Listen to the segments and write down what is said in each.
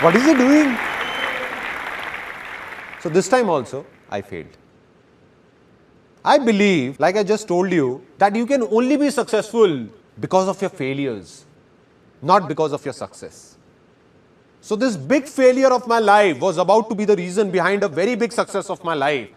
What is he doing? So this time also, I failed. I believe, like I just told you, that you can only be successful because of your failures, not because of your success. So this big failure of my life was about to be the reason behind a very big success of my life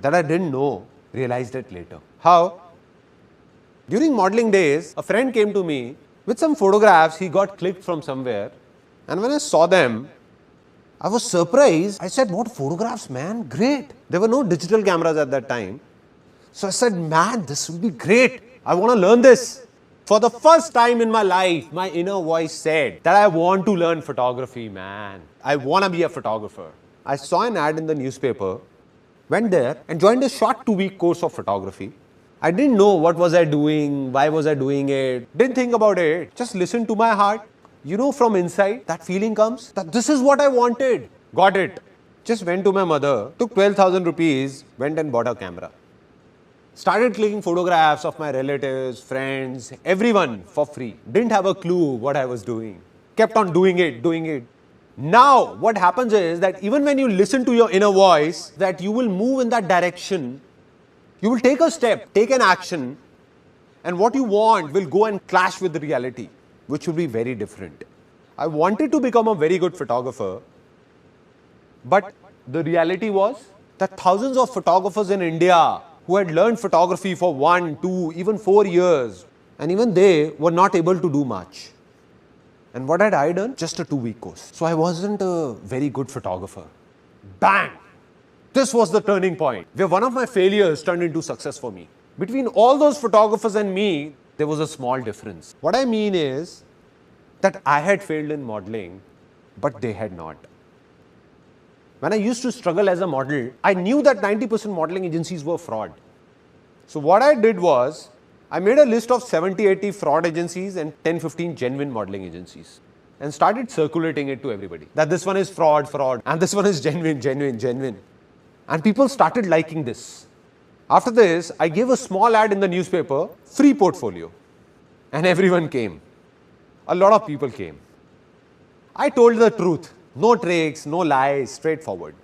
that I didn't know, realized it later. How? During modeling days, a friend came to me with some photographs he got clicked from somewhere, and when I saw them, I was surprised. I said, what photographs, man? Great. There were no digital cameras at that time. So I said, man, this will be great. I want to learn this. For the first time in my life, my inner voice said that I want to learn photography, man. I want to be a photographer. I saw an ad in the newspaper, went there and joined a short 2-week course of photography. I didn't know what was I doing, why was I doing it, didn't think about it, just listened to my heart. You know, from inside, that feeling comes that this is what I wanted. Got it. Just went to my mother, took 12,000 rupees, went and bought a camera. Started clicking photographs of my relatives, friends, everyone for free. Didn't have a clue what I was doing. Kept on doing it. Now, what happens is that even when you listen to your inner voice, that you will move in that direction. You will take a step, take an action, and what you want will go and clash with the reality, which will be very different. I wanted to become a very good photographer, but the reality was that thousands of photographers in India who had learned photography for 1, 2, even 4 years, and even they were not able to do much. And what had I done? Just a 2-week course. So I wasn't a very good photographer. Bang! This was the turning point where one of my failures turned into success for me. Between all those photographers and me, there was a small difference. What I mean is that I had failed in modeling, but they had not. When I used to struggle as a model, I knew that 90% modeling agencies were fraud. So what I did was, I made a list of 70-80 fraud agencies and 10-15 genuine modeling agencies and started circulating it to everybody. That this one is fraud, and this one is genuine. And people started liking this. After this, I gave a small ad in the newspaper, free portfolio. And everyone came. A lot of people came. I told the truth. No tricks, no lies, straightforward.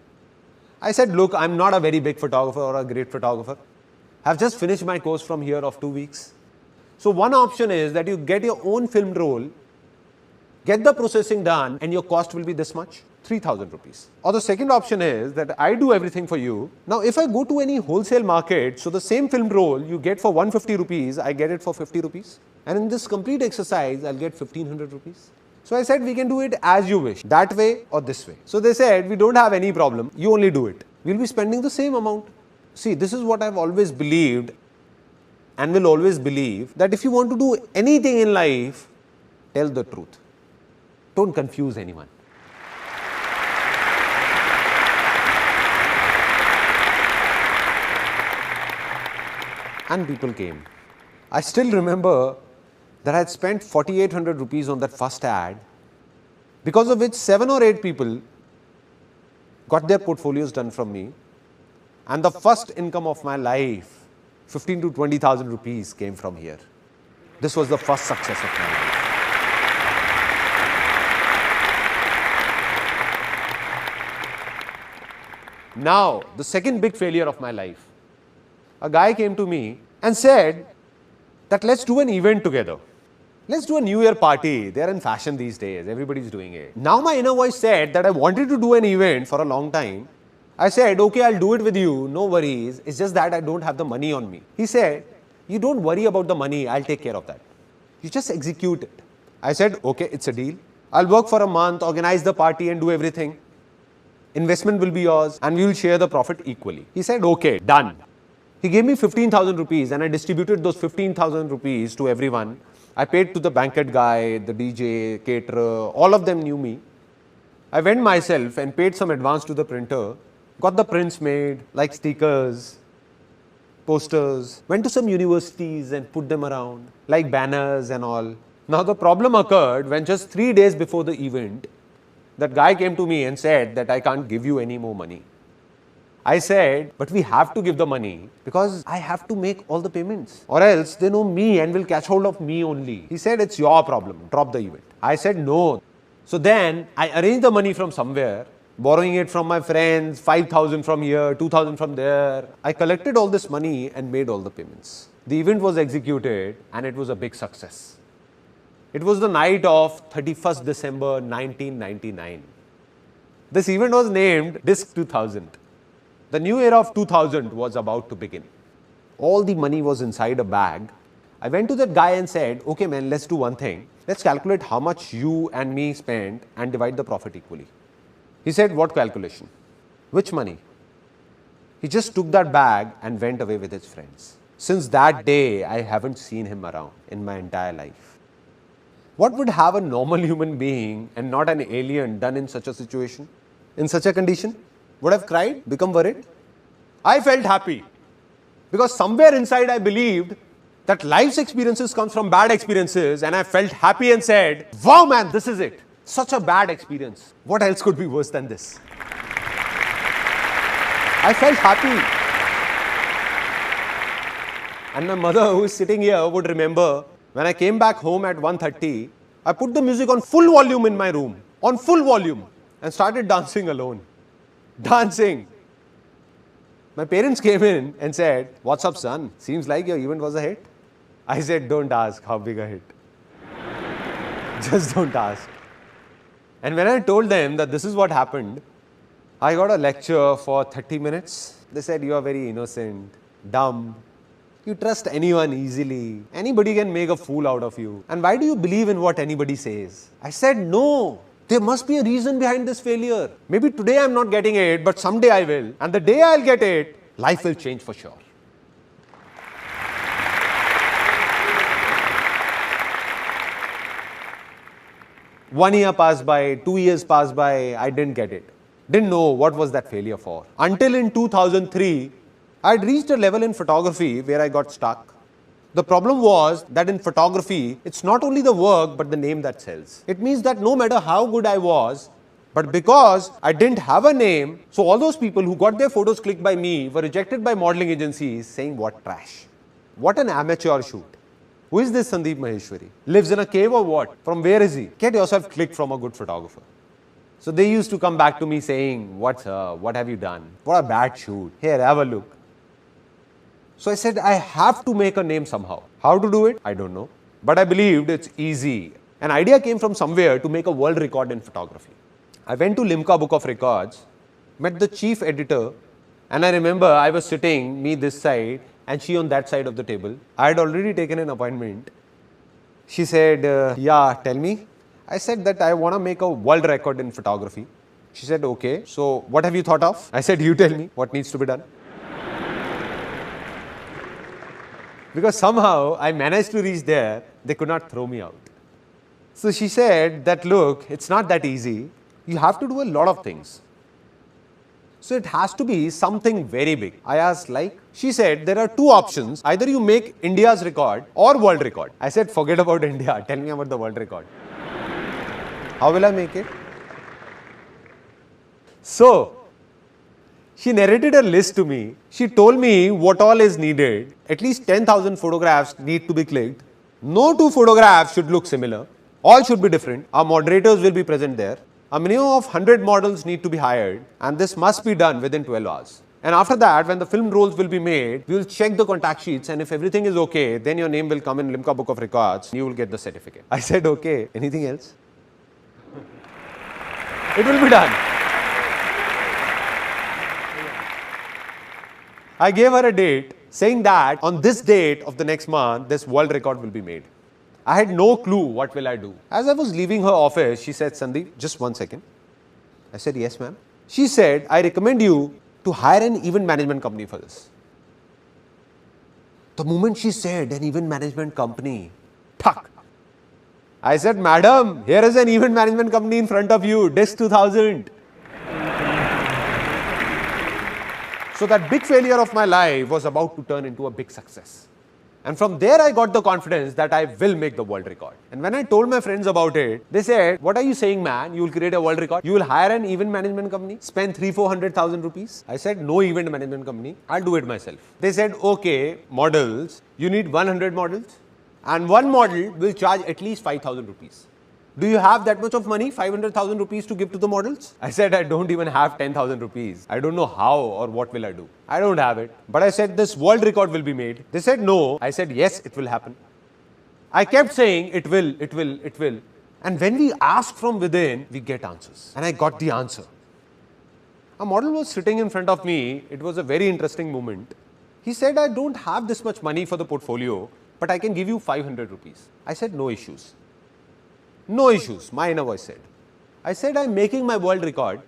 I said, look, I'm not a very big photographer or a great photographer. I've just finished my course from here of 2 weeks. So one option is that you get your own film roll, get the processing done, and your cost will be this much, 3,000 rupees. Or the second option is that I do everything for you. Now, if I go to any wholesale market, so the same film roll you get for 150 rupees, I get it for 50 rupees. And in this complete exercise, I'll get 1,500 rupees. So I said, we can do it as you wish, that way or this way. So they said, we don't have any problem, you only do it. We'll be spending the same amount. See, this is what I've always believed and will always believe, that if you want to do anything in life, tell the truth. Don't confuse anyone. And people came. I still remember that I had spent 4,800 rupees on that first ad, because of which 7 or 8 people got their portfolios done from me. And the first income of my life, 15 to 20,000 rupees came from here. This was the first success of my life. Now, the second big failure of my life. A guy came to me and said that let's do an event together. Let's do a New Year party. They're in fashion these days. Everybody's doing it. Now my inner voice said that I wanted to do an event for a long time. I said, okay, I'll do it with you. No worries. It's just that I don't have the money on me. He said, you don't worry about the money. I'll take care of that. You just execute it. I said, okay, it's a deal. I'll work for a month, organize the party and do everything. Investment will be yours and we will share the profit equally. He said, okay, done. He gave me 15,000 rupees and I distributed those 15,000 rupees to everyone. I paid to the banquet guy, the DJ, caterer, all of them knew me. I went myself and paid some advance to the printer, got the prints made, like stickers, posters, went to some universities and put them around, like banners and all. Now the problem occurred when just 3 days before the event, that guy came to me and said that I can't give you any more money. I said, but we have to give the money because I have to make all the payments or else they know me and will catch hold of me only. He said, it's your problem, drop the event. I said, no, So then I arranged the money from somewhere, borrowing it from my friends, 5,000 from here, 2,000 from there. I collected all this money and made all the payments. The event was executed and it was a big success. It was the night of 31st December 1999. This event was named Disc 2000. The new era of 2000 was about to begin. All the money was inside a bag. I went to that guy and said, okay man, let's do one thing. Let's calculate how much you and me spent and divide the profit equally. He said, what calculation? Which money? He just took that bag and went away with his friends. Since that day, I haven't seen him around in my entire life. What would have a normal human being and not an alien done in such a situation? In such a condition? Would have cried, become worried? I felt happy because somewhere inside I believed that life's experiences come from bad experiences, and I felt happy and said, wow man, this is it. Such a bad experience. What else could be worse than this? I felt happy. And my mother, who is sitting here, would remember when I came back home at 1:30, I put the music on full volume in my room, on full volume, and started dancing alone. Dancing. My parents came in and said, what's up son? Seems like your event was a hit. I said, don't ask how big a hit. Just don't ask. And when I told them that this is what happened, I got a lecture for 30 minutes. They said, you are very innocent, dumb. You trust anyone easily. Anybody can make a fool out of you. And why do you believe in what anybody says? I said, no. There must be a reason behind this failure. Maybe today I'm not getting it, but someday I will. And the day I'll get it, life will change for sure. One year passed by, 2 years passed by, I didn't get it. Didn't know what was that failure for. Until in 2003, I'd reached a level in photography where I got stuck. The problem was that in photography, it's not only the work but the name that sells. It means that no matter how good I was, but because I didn't have a name, so all those people who got their photos clicked by me were rejected by modeling agencies saying, what trash. What an amateur shoot. Who is this Sandeep Maheshwari? Lives in a cave or what? From where is he? Get yourself clicked from a good photographer. So they used to come back to me saying, what's up? What have you done? What a bad shoot. Here, have a look. So I said, I have to make a name somehow. How to do it? I don't know. But I believed it's easy. An idea came from somewhere to make a world record in photography. I went to Limca Book of Records, met the chief editor, and I remember I was sitting, me this side, and she on that side of the table. I had already taken an appointment. She said, yeah, tell me. I said that I want to make a world record in photography. She said, okay, so what have you thought of? I said, you tell me what needs to be done. Because somehow I managed to reach there, they could not throw me out. So she said that, look, it's not that easy. You have to do a lot of things. So it has to be something very big. I asked like, she said there are two options. Either you make India's record or world record. I said, forget about India. Tell me about the world record. How will I make it? So she narrated a list to me. She told me what all is needed. At least 10,000 photographs need to be clicked. No two photographs should look similar. All should be different. Our moderators will be present there. A minimum of 100 models need to be hired, and this must be done within 12 hours. And after that, when the film rolls will be made, we will check the contact sheets, and if everything is okay, then your name will come in Limca Book of Records and you will get the certificate. I said, okay, anything else? It will be done. I gave her a date saying that on this date of the next month, this world record will be made. I had no clue what will I do. As I was leaving her office, she said, Sandeep, just 1 second. I said, yes, ma'am. She said, I recommend you to hire an event management company for this. The moment she said an event management company, tuck. I said, madam, here is an event management company in front of you, Disc 2000. So that big failure of my life was about to turn into a big success. And from there, I got the confidence that I will make the world record. And when I told my friends about it, they said, what are you saying, man? You will create a world record? You will hire an event management company? Spend 300,000-400,000 rupees? I said, no event management company. I'll do it myself. They said, okay, models. You need 100 models. And one model will charge at least 5,000 rupees. Do you have that much of money, 500,000 rupees to give to the models? I said, I don't even have 10,000 rupees. I don't know how or what will I do. I don't have it. But I said, this world record will be made. They said, no. I said, yes, it will happen. I kept saying, it will, it will, it will. And when we ask from within, we get answers. And I got the answer. A model was sitting in front of me. It was a very interesting moment. He said, I don't have this much money for the portfolio, but I can give you 500 rupees. I said, no issues. No issues, my inner voice said. I said, I'm making my world record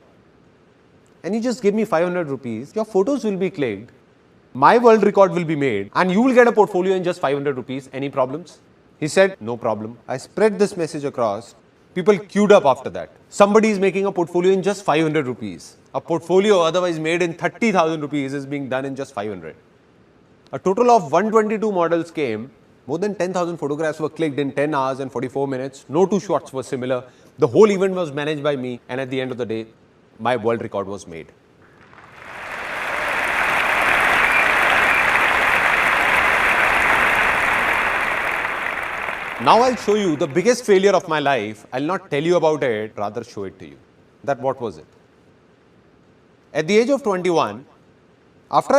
and you just give me 500 rupees. Your photos will be clicked. My world record will be made and you will get a portfolio in just 500 rupees. Any problems? He said, no problem. I spread this message across. People queued up after that. Somebody is making a portfolio in just 500 rupees. A portfolio otherwise made in 30,000 rupees is being done in just 500. A total of 122 models came. More than 10,000 photographs were clicked in 10 hours and 44 minutes. No two shots were similar. The whole event was managed by me. And at the end of the day, my world record was made. Now I'll show you the biggest failure of my life. I'll not tell you about it, rather show it to you. That what was it? At the age of 21, after